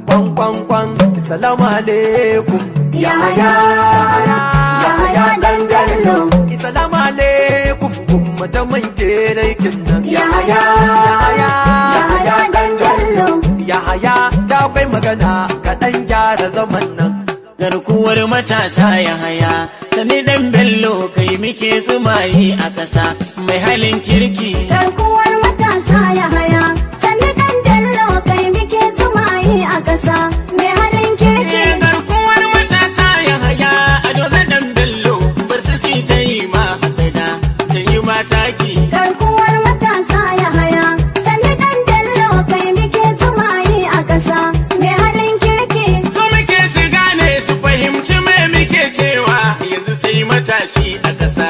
Kwan kwan kwan, salamu alaikum. Yahaya dan Bello. Salamu alaikum, kuma ta manke laikin nan. Yahaya dan Bello. Yahaya da akwai magana kaɗan gyara zaman nan. Garkuwar matasa Yahaya, sani dan Bello kai muke tsumayi a ƙasa mai halin kirki. Garkuwar matasa Yahaya, sani dan Bello kai muke tsumayi a ƙasa mai halin kirki. Garkuwar matasa Yahaya, a doza dan Bello bar su si ta yi ma hasada ta yi mataki. Garkuwar matasa Yahaya, sani dan Bello kai muke tsumayi a ƙasa mai halin kirki. So muke su gane su fahimci me muke cewa yanzu sai matashi a ƙasa.